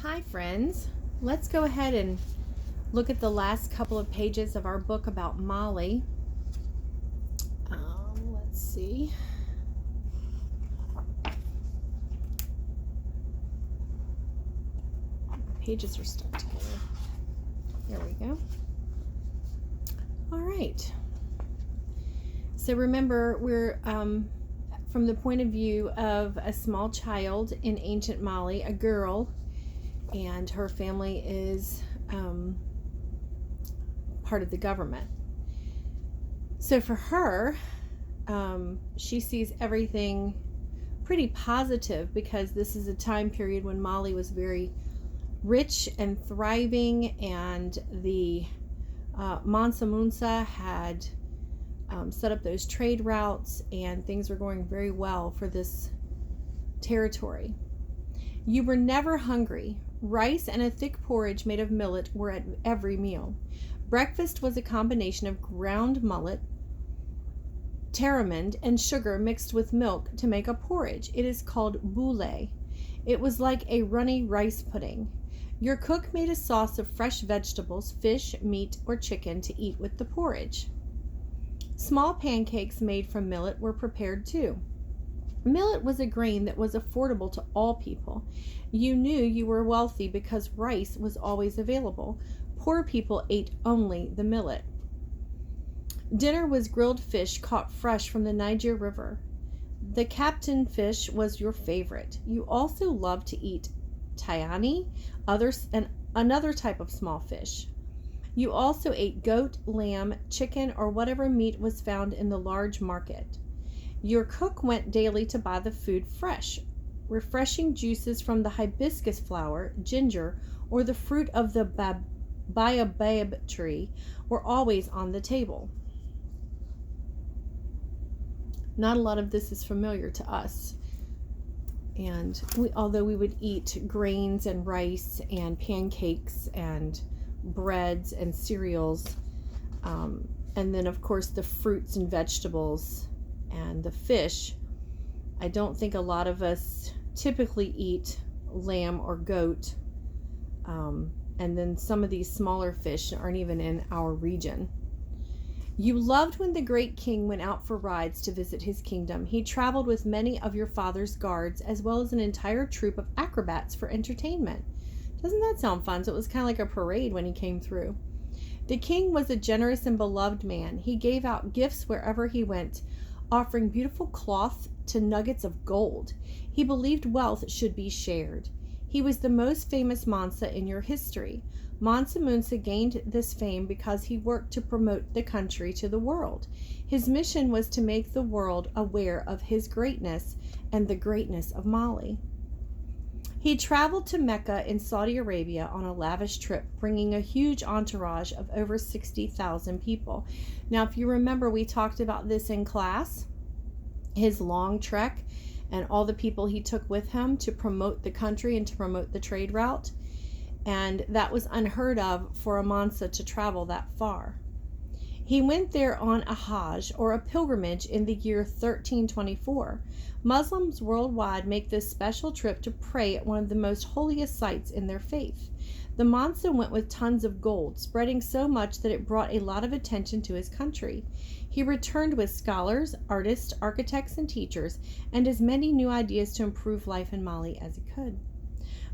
Hi, friends. Let's go ahead and look at the last couple of pages of our book about Mali. Let's see. Pages are stuck together. There we go. All right. So remember, we're from the point of view of a small child in ancient Mali, a girl, and her family is part of the government. So for her, she sees everything pretty positive because this is a time period when Mali was very rich and thriving, and the Mansa Musa had set up those trade routes, and things were going very well for this territory. You were never hungry. Rice and a thick porridge made of millet were at every meal. Breakfast was a combination of ground millet, tamarind, and sugar mixed with milk to make a porridge. It is called boulé. It was like a runny rice pudding. Your cook made a sauce of fresh vegetables, fish, meat, or chicken to eat with the porridge. Small pancakes made from millet were prepared too. Millet was a grain that was affordable to all people. You knew you were wealthy because rice was always available. Poor people ate only the millet. Dinner was grilled fish caught fresh from the Niger River. The captain fish was your favorite. You also loved to eat tiani, and another type of small fish. You also ate goat, lamb, chicken, or whatever meat was found in the large market. Your cook went daily to buy the food fresh. Refreshing juices from the hibiscus flower, ginger, or the fruit of the baobab tree were always on the table. Not a lot of this is familiar to us. And although we would eat grains and rice and pancakes and breads and cereals, and then of course the fruits and vegetables and the fish, I don't think a lot of us typically eat lamb or goat, and then some of these smaller fish aren't even in our region. You loved when the great king went out for rides to visit his kingdom. He traveled with many of your father's guards, as well as an entire troupe of acrobats for entertainment. Doesn't that sound fun? So it was kind of like a parade when he came through. The king was a generous and beloved man. He gave out gifts wherever he went, offering beautiful cloth to nuggets of gold. He believed wealth should be shared. He was the most famous Mansa in your history. Mansa Musa gained this fame because he worked to promote the country to the world. His mission was to make the world aware of his greatness and the greatness of Mali. He traveled to Mecca in Saudi Arabia on a lavish trip, bringing a huge entourage of over 60,000 people. Now, if you remember, we talked about this in class, his long trek and all the people he took with him to promote the country and to promote the trade route. And that was unheard of for a Mansa to travel that far. He went there on a Hajj, or a pilgrimage, in the year 1324. Muslims worldwide make this special trip to pray at one of the most holiest sites in their faith. The Mansa went with tons of gold, spreading so much that it brought a lot of attention to his country. He returned with scholars, artists, architects, and teachers, and as many new ideas to improve life in Mali as he could.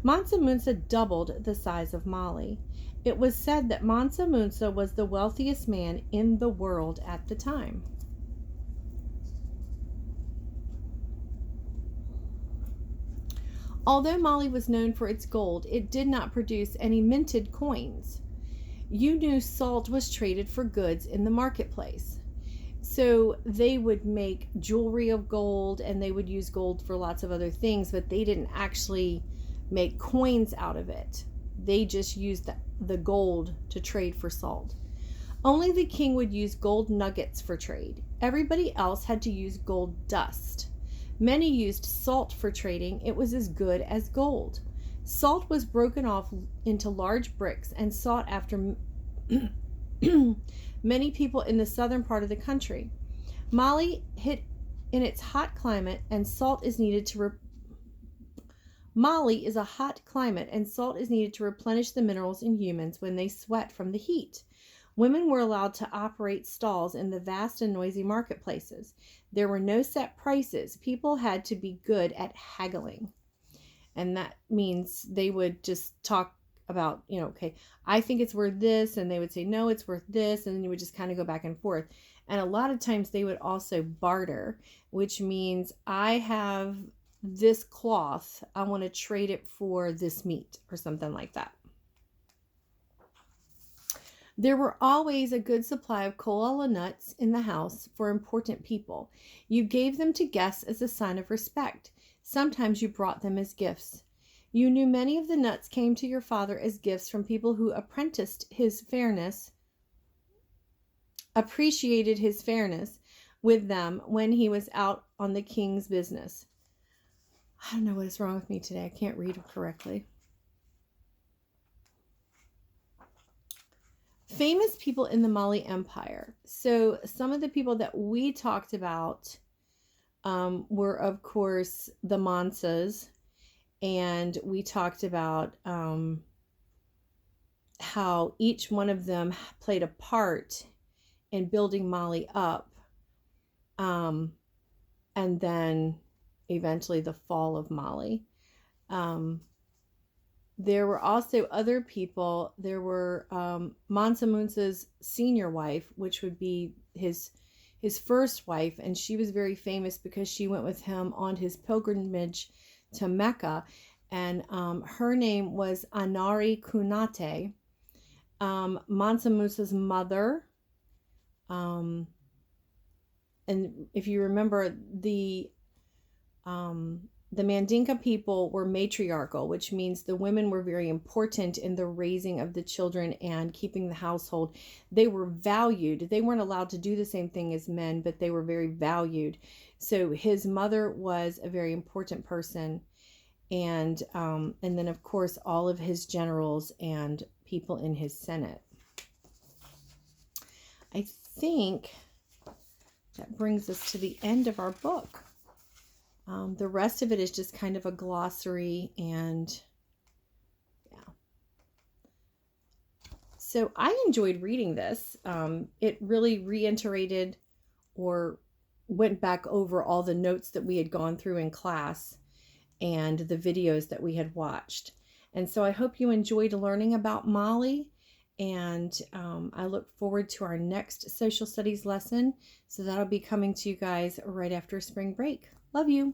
Mansa Musa doubled the size of Mali. It was said that Mansa Musa was the wealthiest man in the world at the time. Although Mali was known for its gold, it did not produce any minted coins. You knew salt was traded for goods in the marketplace. So they would make jewelry of gold, and they would use gold for lots of other things, but they didn't actually make coins out of it. They just used the gold to trade for salt. Only the king would use gold nuggets for trade. Everybody else had to use gold dust. Many used salt for trading. It was as good as gold. Salt was broken off into large bricks and sought after many people in the southern part of the country. Mali hit in its hot climate, and salt is needed to Mali is a hot climate, and salt is needed to replenish the minerals in humans when they sweat from the heat. Women were allowed to operate stalls in the vast and noisy marketplaces. There were no set prices. People had to be good at haggling. And that means they would just talk about, okay, I think it's worth this. And they would say, no, it's worth this. And then you would just kind of go back and forth. And a lot of times they would also barter, which means I have this cloth. I want to trade it for this meat or something like that. There were always a good supply of koala nuts in the house for important people. You gave them to guests as a sign of respect. Sometimes you brought them as gifts. You knew many of the nuts came to your father as gifts from people who appreciated his fairness with them when he was out on the king's business. I don't know what is wrong with me today. I can't read correctly. Famous people in the Mali Empire. So some of the people that we talked about were, of course, the Mansas. And we talked about how each one of them played a part in building Mali up. And then eventually the fall of Mali. There were also other people. There were Mansa Musa's senior wife, which would be his first wife, and she was very famous because she went with him on his pilgrimage to Mecca, and her name was Anari Kunate. Mansa Musa's mother, and if you remember, the Mandinka people were matriarchal, which means the women were very important in the raising of the children and keeping the household. They were valued. They weren't allowed to do the same thing as men, but they were very valued. So his mother was a very important person. And then, of course, all of his generals and people in his Senate. I think that brings us to the end of our book. The rest of it is just kind of a glossary, and yeah. So I enjoyed reading this. It really reiterated or went back over all the notes that we had gone through in class and the videos that we had watched. And so I hope you enjoyed learning about Mali, and I look forward to our next social studies lesson. So that'll be coming to you guys right after spring break. Love you.